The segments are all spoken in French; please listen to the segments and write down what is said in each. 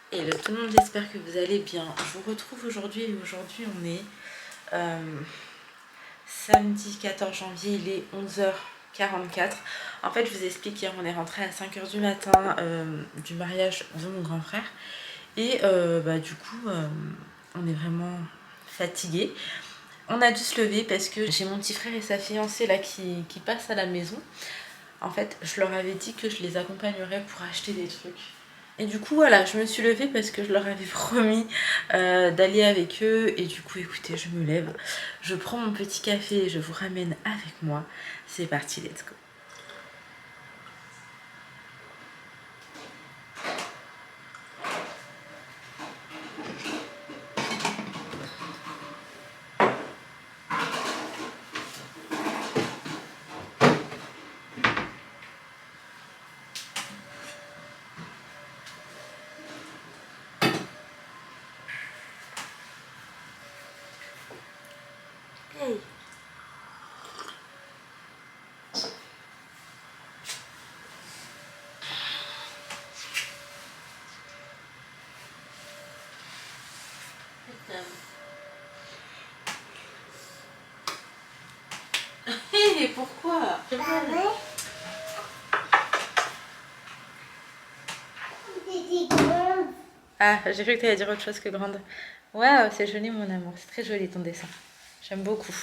Hello tout le monde, j'espère que vous allez bien. Je vous retrouve aujourd'hui et aujourd'hui on est samedi 14 janvier, il est 11h44. En fait je vous explique, hier on est rentré à 5h du matin du mariage de mon grand frère et du coup on est vraiment fatigué. On a dû se lever parce que j'ai mon petit frère et sa fiancée là qui passent à la maison. En fait je leur avais dit que je les accompagnerais pour acheter des trucs. Et du coup voilà, je me suis levée parce que je leur avais promis d'aller avec eux. Et du coup écoutez, je me lève, je prends mon petit café et je vous ramène avec moi. C'est parti, let's go. Hey. Hé, pourquoi? Ah, j'ai cru que tu allais dire autre chose que grande. Waouh, c'est joli mon amour, c'est très joli ton dessin. J'aime beaucoup.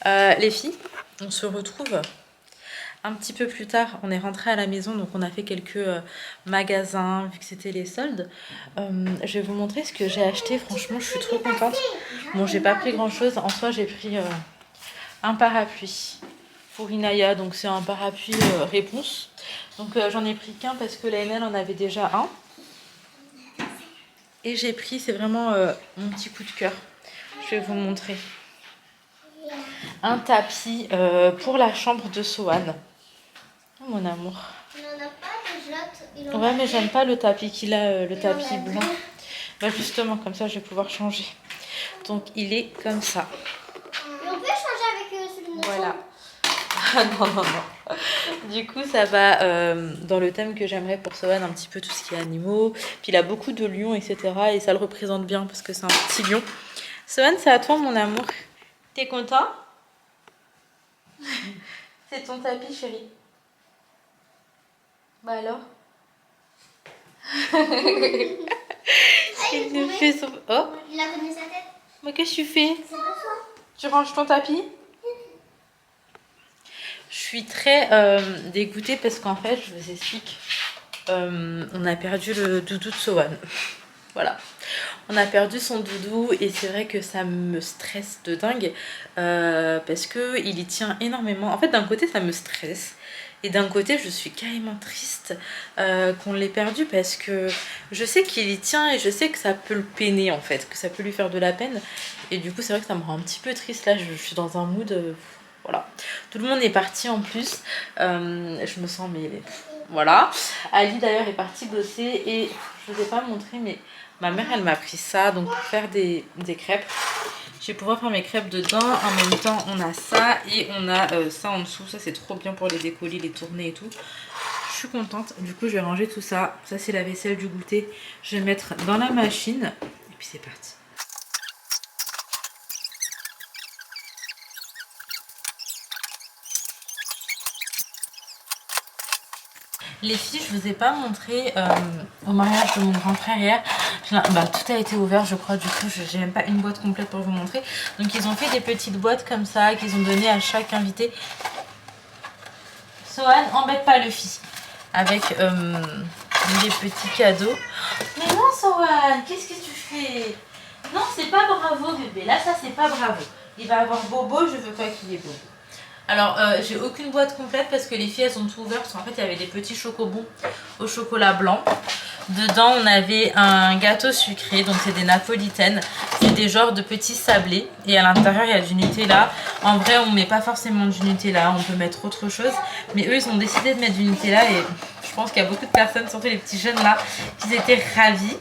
Les filles, on se retrouve un petit peu plus tard. On est rentré à la maison, donc on a fait quelques magasins, vu que c'était les soldes. Je vais vous montrer ce que j'ai acheté. Franchement, je suis trop contente. Bon, j'ai pas pris grand-chose. En soi, j'ai pris un parapluie pour Inaya, donc c'est un parapluie réponse. Donc j'en ai pris qu'un parce que la NL en avait déjà un. Et j'ai pris, c'est vraiment mon petit coup de cœur. Je vais vous montrer. Un tapis pour la chambre de Sohan. Oh, mon amour. Il n'en a pas déjà. Ouais, mais j'aime pas le tapis qu'il a, le tapis blanc. Bah justement, comme ça, je vais pouvoir changer. Donc, il est comme ça. Mais on peut changer avec celui de notre Voilà. Ah non, non, non. Du coup, ça va dans le thème que j'aimerais pour Sohan, un petit peu tout ce qui est animaux. Puis il a beaucoup de lions, etc. Et ça le représente bien parce que c'est un petit lion. Sohan, c'est à toi, mon amour. T'es content? C'est ton tapis, chérie. Bah alors? Il nous fait son... Oh, Il a donné sa tête. mais qu'est-ce que tu fais? C'est pas ça. Tu ranges ton tapis? Je suis très dégoûtée parce qu'en fait, je vous explique, on a perdu le doudou de Sohan. Voilà. On a perdu son doudou et c'est vrai que ça me stresse de dingue parce qu'il y tient énormément. En fait, d'un côté, ça me stresse. Et d'un côté, je suis carrément triste qu'on l'ait perdu parce que je sais qu'il y tient et je sais que ça peut le peiner en fait, que ça peut lui faire de la peine. Et du coup, c'est vrai que ça me rend un petit peu triste. Là, je suis dans un mood... voilà. Tout le monde est parti en plus. Je me sens... mais voilà. Ali d'ailleurs est partie bosser et je ne vous ai pas montré mais ma mère elle m'a pris ça donc pour faire des crêpes. Je vais pouvoir faire mes crêpes dedans. En même temps, on a ça et on a ça en dessous. Ça, c'est trop bien pour les décoller, les tourner et tout. Je suis contente. Du coup, je vais ranger tout ça. Ça, c'est la vaisselle du goûter. Je vais mettre dans la machine. Et puis, c'est parti. Les filles, je vous ai pas montré au mariage de mon grand frère hier. Bah, tout a été ouvert, je crois. Du coup, j'ai même pas une boîte complète pour vous montrer. Donc, ils ont fait des petites boîtes comme ça qu'ils ont donné à chaque invité. Sohan, embête pas le fils. Avec des petits cadeaux. Mais non, Sohan, qu'est-ce que tu fais? Non, c'est pas bravo, bébé. Là, ça, c'est pas bravo. Il va avoir bobo, je veux pas qu'il ait bobo. Alors, j'ai aucune boîte complète parce que les filles, elles ont tout ouvert. Parce qu'en fait, il y avait des petits chocobons au chocolat blanc. Dedans, on avait un gâteau sucré, donc c'est des napolitaines. C'est des genres de petits sablés. Et à l'intérieur, il y a du Nutella. En vrai, on met pas forcément du Nutella, on peut mettre autre chose. Mais eux, ils ont décidé de mettre du Nutella et je pense qu'il y a beaucoup de personnes, surtout les petits jeunes là, qui étaient ravis.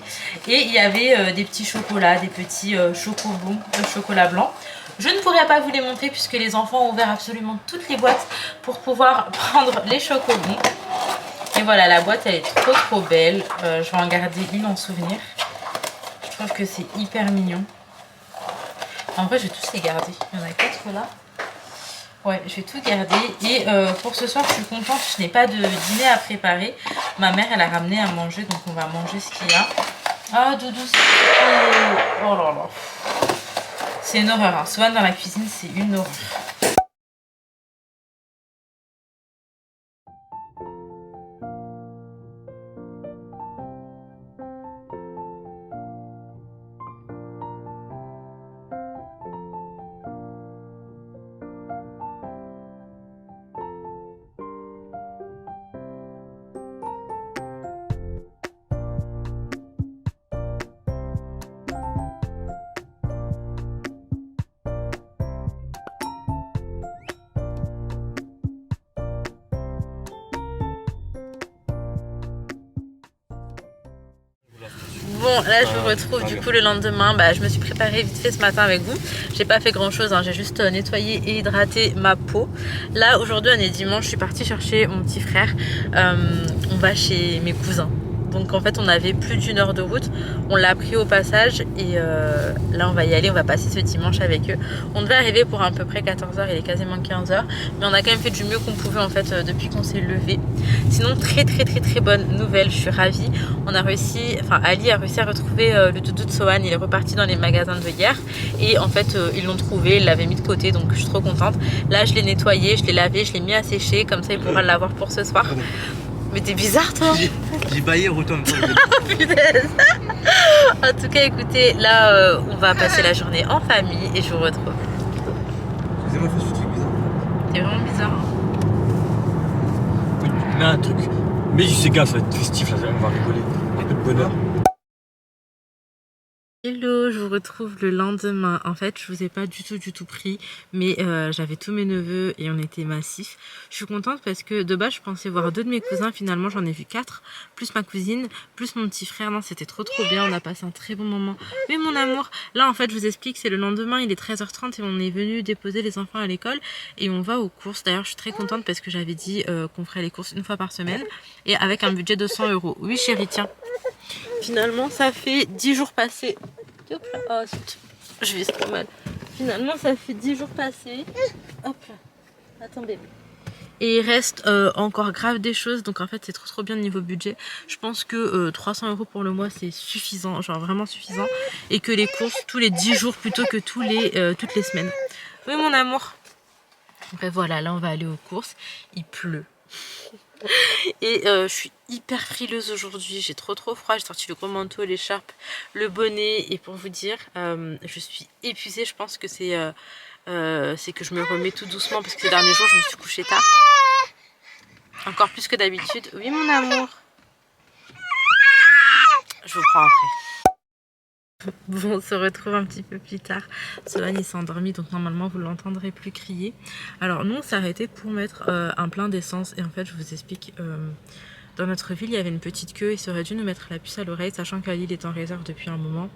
Et il y avait des petits chocolats, des petits chocobons de chocolat blanc. Je ne pourrais pas vous les montrer puisque les enfants ont ouvert absolument toutes les boîtes pour pouvoir prendre les chocobons. Et voilà, la boîte elle est trop belle. Je vais en garder une en souvenir. Je trouve que c'est hyper mignon. En vrai, je vais tous les garder. Il y en a 4 là. Ouais, je vais tout garder. Et pour ce soir, je suis contente. Je n'ai pas de dîner à préparer. Ma mère, elle a ramené à manger. Donc, on va manger ce qu'il y a. Ah, Doudou, c'est... Oh là là. C'est une horreur. Hein. Swan dans la cuisine, c'est une horreur. Bon, là je vous retrouve du coup le lendemain. Je me suis préparée vite fait ce matin avec vous. J'ai pas fait grand chose, hein. J'ai juste nettoyé et hydraté ma peau. Là aujourd'hui on est dimanche, je suis partie chercher mon petit frère. On va chez mes cousins. Donc en fait on avait plus d'1 heure de route. On l'a pris au passage et là on va y aller, on va passer ce dimanche avec eux. On devait arriver pour à peu près 14 h, il est quasiment 15 h. Mais on a quand même fait du mieux qu'on pouvait en fait depuis qu'on s'est levé. Sinon très bonne nouvelle, je suis ravie. On a réussi, enfin Ali a réussi à retrouver le doudou de Sohan. Il est reparti dans les magasins de hier. Et en fait ils l'ont trouvé, ils l'avaient mis de côté, donc je suis trop contente. Là je l'ai nettoyé, je l'ai lavé, je l'ai mis à sécher, comme ça il pourra l'avoir pour ce soir. Mais t'es bizarre toi. J'ai baillé autant. Punaise. En tout cas écoutez, là on va passer la journée en famille et je vous retrouve. Excusez-moi, je suis bizarre. T'es vraiment bizarre hein. Oui, mais un truc. Mais c'est gaffe, ça va être festif là, on va rigoler. Un peu de bonheur. Hello, je vous retrouve le lendemain. En fait, je vous ai pas du tout pris, mais j'avais tous mes neveux et on était massifs. Je suis contente parce que de base, je pensais voir 2 de mes cousins. Finalement, j'en ai vu 4, plus ma cousine, plus mon petit frère. Non, c'était trop bien. On a passé un très bon moment. Oui, mon amour. Là, en fait, je vous explique, c'est le lendemain. Il est 13 h 30 et on est venu déposer les enfants à l'école et on va aux courses. D'ailleurs, je suis très contente parce que j'avais dit qu'on ferait les courses 1 fois par semaine et avec un budget de 100 €. Oui, chérie, tiens. Finalement, ça fait 10 jours passés. Oh, je vis trop mal. Finalement, ça fait 10 jours passés. Hop là. Attends, bébé. Et il reste encore grave des choses. Donc, en fait, c'est trop bien niveau budget. Je pense que 300 € pour le mois, c'est suffisant. Genre vraiment suffisant. Et que les courses tous les 10 jours plutôt que toutes les semaines. Oui, mon amour. Bref, voilà. Là, on va aller aux courses. Il pleut. Et je suis hyper frileuse aujourd'hui, j'ai trop froid, j'ai sorti le gros manteau, l'écharpe, le bonnet et pour vous dire, je suis épuisée, je pense que c'est que je me remets tout doucement parce que ces derniers jours je me suis couchée tard, encore plus que d'habitude. Oui mon amour, je vous prends après. Bon, on se retrouve un petit peu plus tard. Sohan il s'est endormi donc normalement vous l'entendrez plus crier. Alors nous on s'est arrêté pour mettre un plein d'essence et en fait je vous explique. Dans notre ville, il y avait une petite queue. Il aurait dû nous mettre la puce à l'oreille, sachant qu'Ali est en réserve depuis un moment.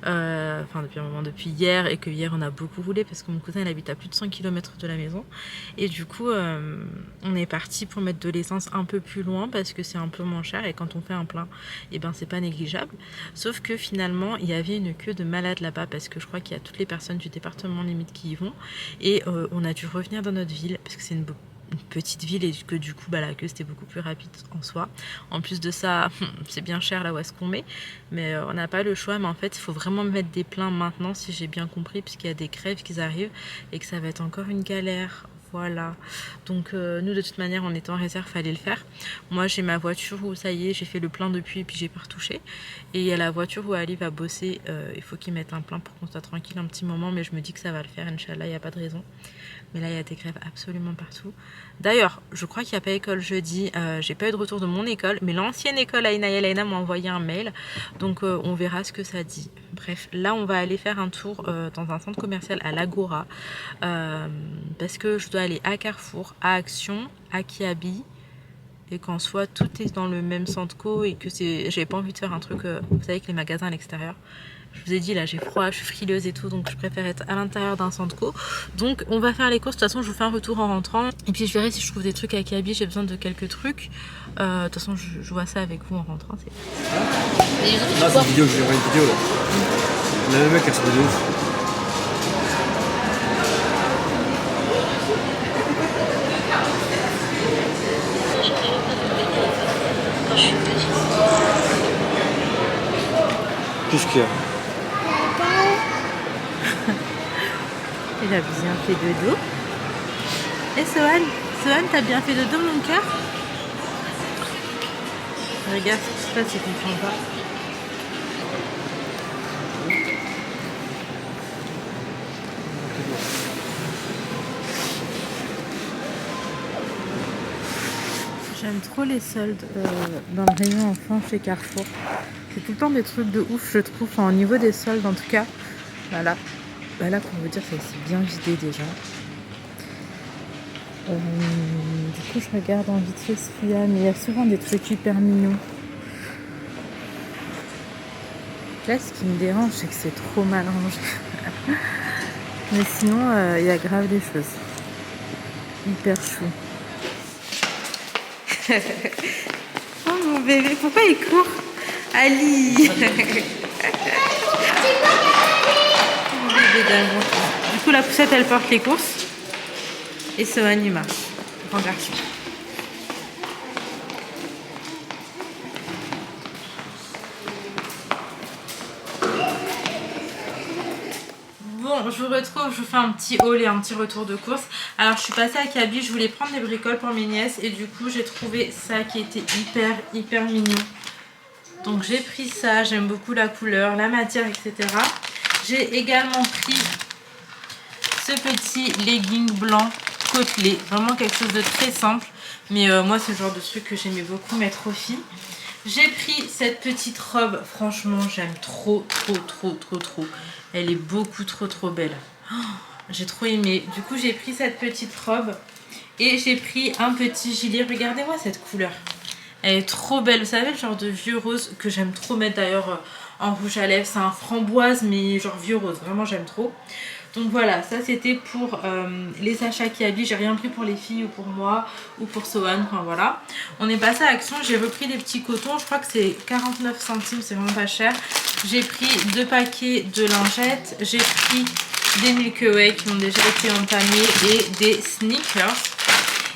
Depuis hier. Et que hier, on a beaucoup roulé parce que mon cousin, il habite à plus de 100 km de la maison. Et du coup, on est parti pour mettre de l'essence un peu plus loin parce que c'est un peu moins cher. Et quand on fait un plein, et ben, c'est pas négligeable. Sauf que finalement, il y avait une queue de malade là-bas parce que je crois qu'il y a toutes les personnes du département limite qui y vont. Et on a dû revenir dans notre ville parce que c'est une petite ville et que du coup la queue c'était beaucoup plus rapide en soi. En plus de ça c'est bien cher là où est-ce qu'on met, mais on n'a pas le choix. Mais en fait il faut vraiment mettre des pleins maintenant si j'ai bien compris, puisqu'il y a des crèves qui arrivent et que ça va être encore une galère. Voilà, donc nous de toute manière on était en réserve, fallait le faire. Moi j'ai ma voiture où ça y est, j'ai fait le plein depuis et puis j'ai pas retouché. Et il y a la voiture où Ali va bosser, il faut qu'il mette un plein pour qu'on soit tranquille un petit moment, mais je me dis que ça va le faire, Inch'Allah, il n'y a pas de raison. Mais là il y a des grèves absolument partout. D'ailleurs je crois qu'il n'y a pas école jeudi, j'ai pas eu de retour de mon école, mais l'ancienne école Aïna et Aïna m'a envoyé un mail, donc on verra ce que ça dit. Bref, là on va aller faire un tour dans un centre commercial à l'Agora, parce que je dois aller à Carrefour, à Action, à Kiabi, et qu'en soit tout est dans le même centre co et que j'ai pas envie de faire un truc, vous savez, avec les magasins à l'extérieur. Je vous ai dit là j'ai froid, je suis frileuse et tout, donc je préfère être à l'intérieur d'un centre co. Donc on va faire les courses, de toute façon je vous fais un retour en rentrant. Et puis je verrai si je trouve des trucs à Kaby, j'ai besoin de quelques trucs. De toute façon je vois ça avec vous en rentrant. Là c'est une vidéo, je vais voir une vidéo là. Le mec elle se met de ouf. Qu'est-ce qu'il y a? Il a bien fait dodo. Et Sohan, t'as bien fait dodo mon cœur? Regarde ce qui se passe, il comprend pas. J'aime trop les soldes dans le rayon enfant chez Carrefour. C'est tout le temps des trucs de ouf, je trouve, enfin, au niveau des soldes en tout cas. Voilà. Bah là, pour vous dire, ça s'est bien vidé déjà. Du coup, je regarde en vite fait ce qu'il y a, mais il y a souvent des trucs hyper mignons. Là, ce qui me dérange, c'est que c'est trop mal rangé. Mais sinon, il y a grave des choses. Hyper chou. Oh mon bébé, pourquoi il court? Ali. Du coup la poussette elle porte les courses et Sohan il marche, grand garçon. Bon, je vous retrouve, je vous fais un petit haul et un petit retour de course. Alors je suis passée à Kaby, je voulais prendre des bricoles pour mes nièces et du coup j'ai trouvé ça qui était hyper mignon. Donc j'ai pris ça, j'aime beaucoup la couleur, la matière, etc. J'ai également pris ce petit legging blanc côtelé, vraiment quelque chose de très simple. Mais moi c'est le genre de truc que j'aimais beaucoup mettre aux filles. J'ai pris cette petite robe, franchement j'aime trop. Elle est beaucoup trop belle. Oh, j'ai trop aimé. Du coup j'ai pris cette petite robe et j'ai pris un petit gilet. Regardez-moi cette couleur. Elle est trop belle. Vous savez le genre de vieux rose que j'aime trop mettre d'ailleurs en rouge à lèvres. C'est un framboise mais genre vieux rose. Vraiment j'aime trop. Donc voilà, ça c'était pour les achats Kaby. J'ai rien pris pour les filles ou pour moi ou pour Sohan. Enfin voilà. On est passé à Action. J'ai repris des petits cotons. Je crois que c'est 49 centimes. C'est vraiment pas cher. J'ai pris 2 paquets de lingettes. J'ai pris des Milky Way qui ont déjà été entamés et des sneakers.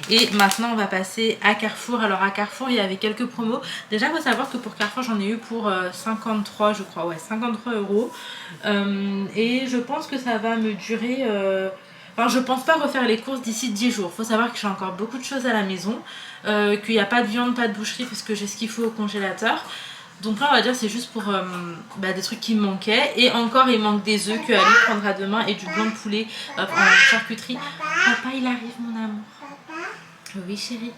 Et maintenant on va passer à Carrefour. Alors à Carrefour il y avait quelques promos. Déjà il faut savoir que pour Carrefour j'en ai eu pour 53 je crois, ouais 53 €. Et je pense que ça va me durer... Enfin je pense pas refaire les courses d'ici 10 jours. Il faut savoir que j'ai encore beaucoup de choses à la maison. Qu'il n'y a pas de viande, pas de boucherie parce que j'ai ce qu'il faut au congélateur. Donc là on va dire c'est juste pour des trucs qui me manquaient. Et encore il manque des œufs que Ali prendra demain et du blanc de poulet en charcuterie. Papa il arrive mon amour. Oui chérie.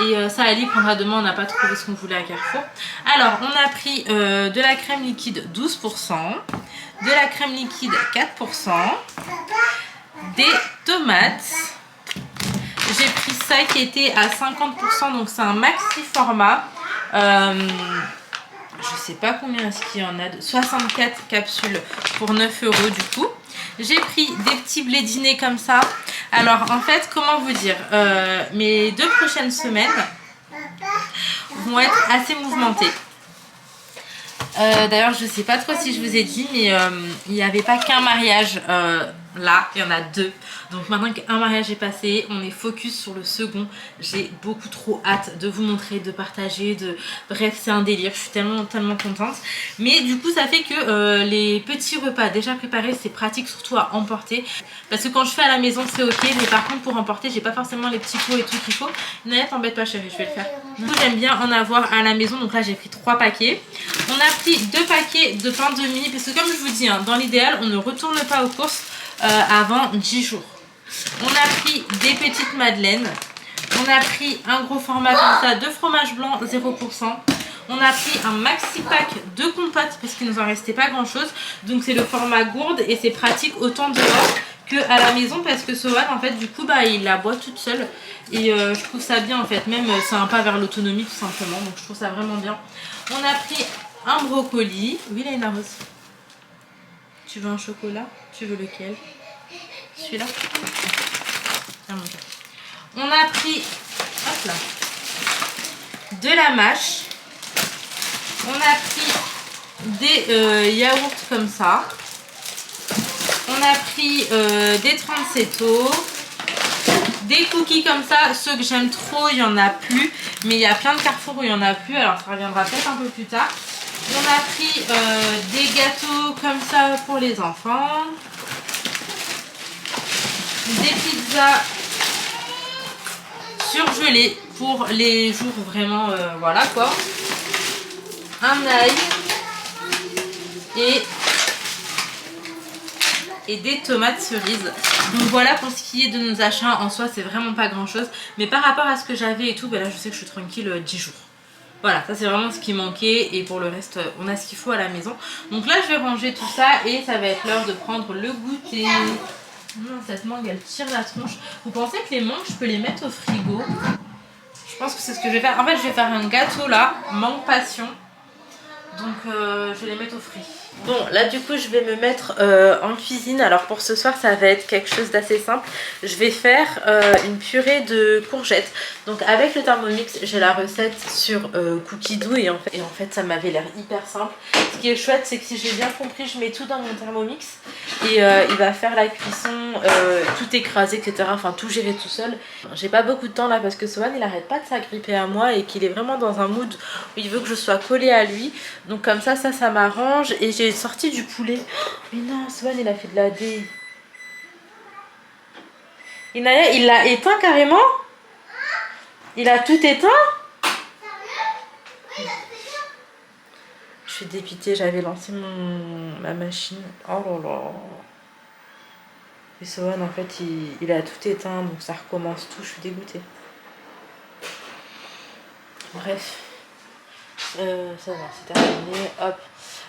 Et ça Ali prendra demain, on n'a pas trouvé ce qu'on voulait à Carrefour. Alors on a pris de la crème liquide 12%, de la crème liquide 4%, des tomates. J'ai pris ça qui était à 50%, donc c'est un maxi format. Je sais pas combien est-ce qu'il y en a, de 64 capsules pour 9 € du coup. J'ai pris des petits blédinés comme ça. Alors en fait comment vous dire, mes 2 prochaines semaines vont être assez mouvementées. D'ailleurs je sais pas trop si je vous ai dit mais il n'y avait pas qu'un mariage là, il y en a 2. Donc maintenant qu'un mariage est passé, on est focus sur le second. J'ai beaucoup trop hâte de vous montrer, de partager, bref c'est un délire, je suis tellement contente. Mais du coup ça fait que les petits repas déjà préparés c'est pratique surtout à emporter. Parce que quand je fais à la maison c'est ok, mais par contre pour emporter j'ai pas forcément les petits pots et tout qu'il faut. Nanette t'embête pas chérie, je vais le faire. Du coup j'aime bien en avoir à la maison, donc là j'ai pris 3 paquets. On a pris 2 paquets de pain de mie, parce que comme je vous dis, hein, dans l'idéal on ne retourne pas aux courses avant 10 jours. On a pris des petites madeleines. On a pris un gros format comme ça de fromage blanc 0%. On a pris un maxi pack de compotes parce qu'il nous en restait pas grand chose. Donc c'est le format gourde et c'est pratique autant dehors que à la maison parce que Sohan en fait du coup il la boit toute seule. Et je trouve ça bien en fait. Même c'est un pas vers l'autonomie tout simplement. Donc je trouve ça vraiment bien. On a pris un brocoli. Oui là il y a une rose. Tu veux un chocolat? Tu veux lequel? Celui-là? On a pris, hop là, de la mâche. On a pris des yaourts comme ça. On a pris des transetto, des cookies comme ça. Ceux que j'aime trop, il n'y en a plus. Mais il y a plein de Carrefour où il n'y en a plus. Alors ça reviendra peut-être un peu plus tard. On a pris des gâteaux comme ça pour les enfants. Des pizzas surgelées pour les jours vraiment, voilà quoi. Un ail et des tomates cerises. Donc voilà pour ce qui est de nos achats. En soi c'est vraiment pas grand chose, mais par rapport à ce que j'avais et tout, ben là je sais que je suis tranquille 10 jours. Voilà, ça c'est vraiment ce qui manquait et pour le reste on a ce qu'il faut à la maison. Donc là je vais ranger tout ça et ça va être l'heure de prendre le goûter. Non, cette mangue elle tire la tronche. Vous pensez que les mangues je peux les mettre au frigo? Je pense que c'est ce que je vais faire. En fait je vais faire un gâteau là, mangue passion. Donc je vais les mettre au frais. Bon là du coup je vais me mettre en cuisine. Alors pour ce soir ça va être quelque chose d'assez simple. Je vais faire une purée de courgettes. Donc avec le Thermomix j'ai la recette sur Cookidoo et en fait ça m'avait l'air hyper simple. Ce qui est chouette c'est que si j'ai bien compris je mets tout dans mon Thermomix et il va faire la cuisson, tout écraser etc. Enfin tout gérer tout seul. J'ai pas beaucoup de temps là parce que Sohan il arrête pas de s'agripper à moi et qu'il est vraiment dans un mood où il veut que je sois collée à lui. Donc comme ça m'arrange. Et j'ai sorti du poulet. Mais non, Sohan il a fait de la dé. Inaya, il l'a éteint carrément? Il a tout éteint? Je suis dépitée, j'avais lancé ma machine. Oh là là. Et Sohan en fait il a tout éteint, donc ça recommence tout, je suis dégoûtée. Bref. Ça va, c'est terminé, hop.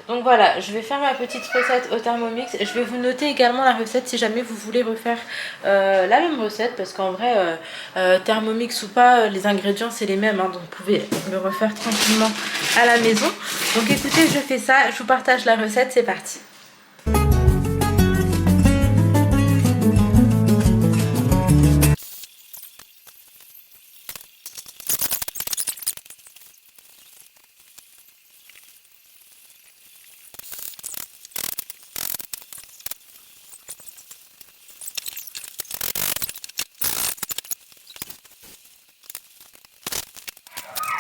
Donc voilà, je vais faire ma petite recette au Thermomix. Je vais vous noter également la recette si jamais vous voulez refaire la même recette. Parce qu'en vrai, Thermomix ou pas, les ingrédients c'est les mêmes. Hein, donc vous pouvez le refaire tranquillement à la maison. Donc écoutez, je fais ça, je vous partage la recette, c'est parti.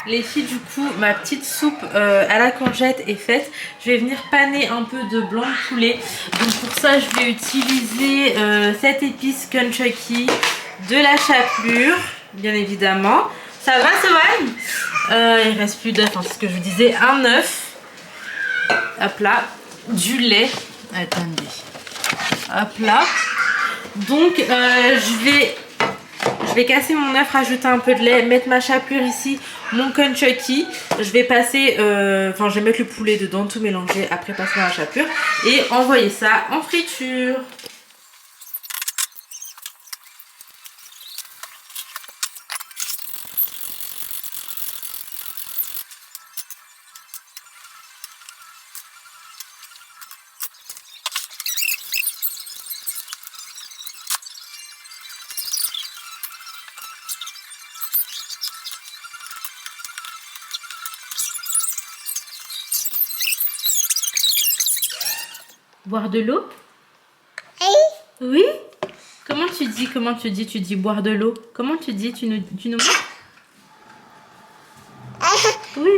Les filles, du coup, ma petite soupe à la courgette est faite. Je vais venir paner un peu de blanc de poulet. Donc pour ça, je vais utiliser cette épice Kentucky, de la chapelure, bien évidemment. Ça va, Sohan? Il reste plus d'œufs, hein, c'est ce que je vous disais. Un œuf. Hop là. Du lait. Attendez. Hop là. Donc je vais casser mon œuf, rajouter un peu de lait, mettre ma chapelure ici, mon Kentucky. Je vais passer, je vais mettre le poulet dedans, tout mélanger, après passer dans la chapelure et envoyer ça en friture. Boire de l'eau? Oui? Comment tu dis? Tu dis boire de l'eau. Comment tu dis? Tu nous montres? Oui,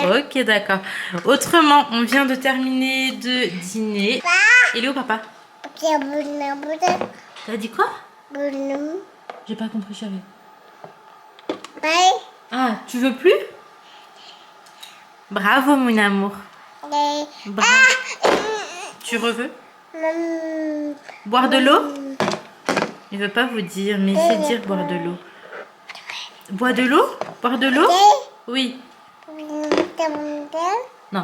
moi. Ok, d'accord. Autrement, on vient de terminer de dîner. Il est où, papa? T'as dit quoi? J'ai pas compris, chérie. Ah, tu veux plus? Bravo, mon amour. Bravo. Tu reveux? Boire de l'eau? Il veut pas vous dire, mais c'est dire boire de l'eau. Boire de l'eau? Boire de l'eau? Oui. Non.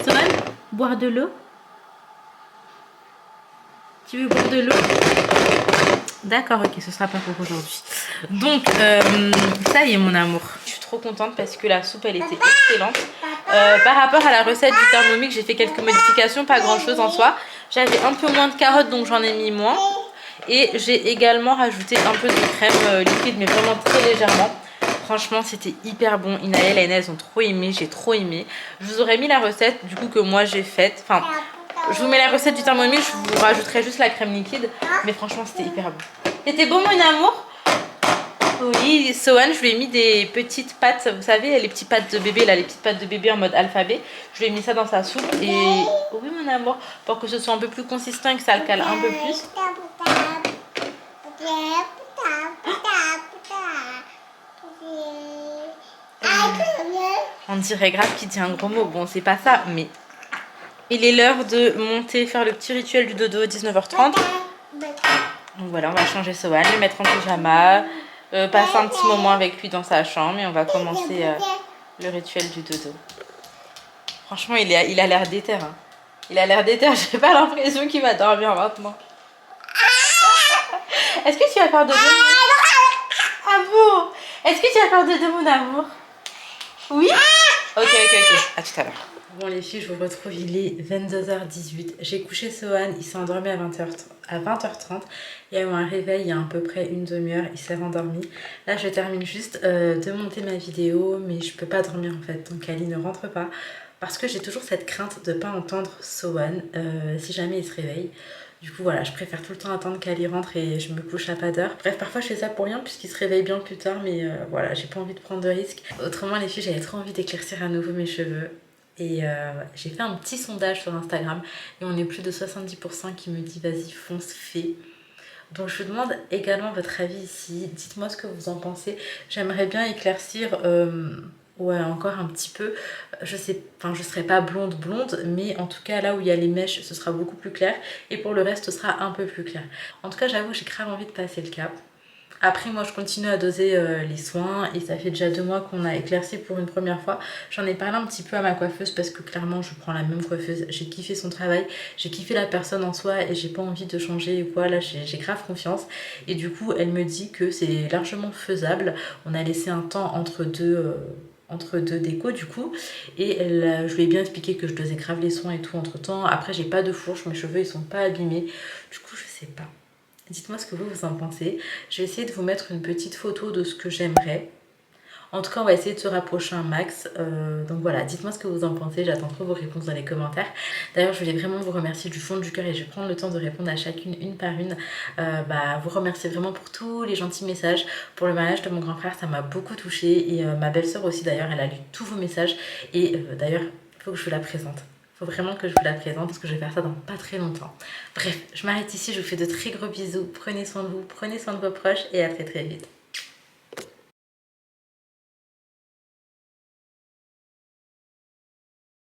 Sohan, boire de l'eau? Tu veux boire de l'eau? D'accord, ok, ce sera pas pour aujourd'hui. Donc, ça y est, mon amour. Je suis trop contente parce que la soupe, elle était excellente. Par rapport à la recette du Thermomix, j'ai fait quelques modifications, pas grand chose en soi. J'avais un peu moins de carottes, donc j'en ai mis moins. Et j'ai également rajouté un peu de crème liquide, mais vraiment très légèrement. Franchement, c'était hyper bon. Inaël et Enes ont trop aimé, j'ai trop aimé. Je vous aurais mis la recette du coup que moi j'ai faite. Enfin, je vous mets la recette du Thermomix, je vous rajouterai juste la crème liquide. Mais franchement, c'était hyper bon. C'était bon, mon amour? Oui, Sohan, je lui ai mis des petites pâtes, vous savez, les petites pâtes de bébé, là, les petites pâtes de bébé en mode alphabet. Je lui ai mis ça dans sa soupe et... Oui, mon amour, pour que ce soit un peu plus consistant et que ça le cale un peu plus. On dirait grave qu'il dit un gros mot. Bon, c'est pas ça, mais... Il est l'heure de monter, faire le petit rituel du dodo à 19h30. Donc voilà, on va changer Sohan, le mettre en pyjama... passer un petit moment avec lui dans sa chambre et on va commencer le rituel du dodo. Franchement, il a l'air déter. Hein. Il a l'air déter, j'ai pas l'impression qu'il va dormir maintenant. Est-ce que tu as peur de dodo? Ah bon? Est-ce que tu as peur de dodo, mon amour? Oui? Ok. À tout à l'heure. Bon les filles, je vous retrouve, il est 22h18. J'ai couché Sohan, il s'est endormi à 20h30. Il y a eu un réveil il y a à peu près une demi-heure, il s'est rendormi. Là je termine juste de monter ma vidéo, mais je peux pas dormir en fait, donc Ali ne rentre pas. Parce que j'ai toujours cette crainte de ne pas entendre Sohan si jamais il se réveille. Du coup voilà, je préfère tout le temps attendre qu'Ali rentre et je me couche à pas d'heure. Bref, parfois je fais ça pour rien puisqu'il se réveille bien plus tard, mais voilà, j'ai pas envie de prendre de risques. Autrement les filles, j'avais trop envie d'éclaircir à nouveau mes cheveux. Et j'ai fait un petit sondage sur Instagram et on est plus de 70% qui me dit vas-y fonce, fais. Donc je vous demande également votre avis ici, dites-moi ce que vous en pensez. J'aimerais bien éclaircir ouais, encore un petit peu, je serai pas blonde, mais en tout cas là où il y a les mèches ce sera beaucoup plus clair et pour le reste ce sera un peu plus clair. En tout cas j'avoue j'ai grave envie de passer le cap. Après moi je continue à doser les soins et ça fait déjà 2 mois qu'on a éclairci pour une première fois. J'en ai parlé un petit peu à ma coiffeuse parce que clairement je prends la même coiffeuse. J'ai kiffé son travail, j'ai kiffé la personne en soi et j'ai pas envie de changer ou quoi. Là j'ai grave confiance et du coup elle me dit que c'est largement faisable. On a laissé un temps entre deux décos du coup et je lui ai bien expliqué que je dosais grave les soins et tout entre temps. Après j'ai pas de fourche, mes cheveux ils sont pas abîmés, du coup je sais pas. Dites-moi ce que vous en pensez. Je vais essayer de vous mettre une petite photo de ce que j'aimerais. En tout cas, on va essayer de se rapprocher un max. Donc voilà, dites-moi ce que vous en pensez. J'attends trop vos réponses dans les commentaires. D'ailleurs, je voulais vraiment vous remercier du fond du cœur et je vais prendre le temps de répondre à chacune, une par une. Vous remercier vraiment pour tous les gentils messages. Pour le mariage de mon grand frère, ça m'a beaucoup touchée. Et ma belle-sœur aussi, d'ailleurs, elle a lu tous vos messages. Et d'ailleurs, il faut que je vous la présente. Faut vraiment que je vous la présente parce que je vais faire ça dans pas très longtemps. Bref, je m'arrête ici, je vous fais de très gros bisous. Prenez soin de vous, prenez soin de vos proches et à très très vite.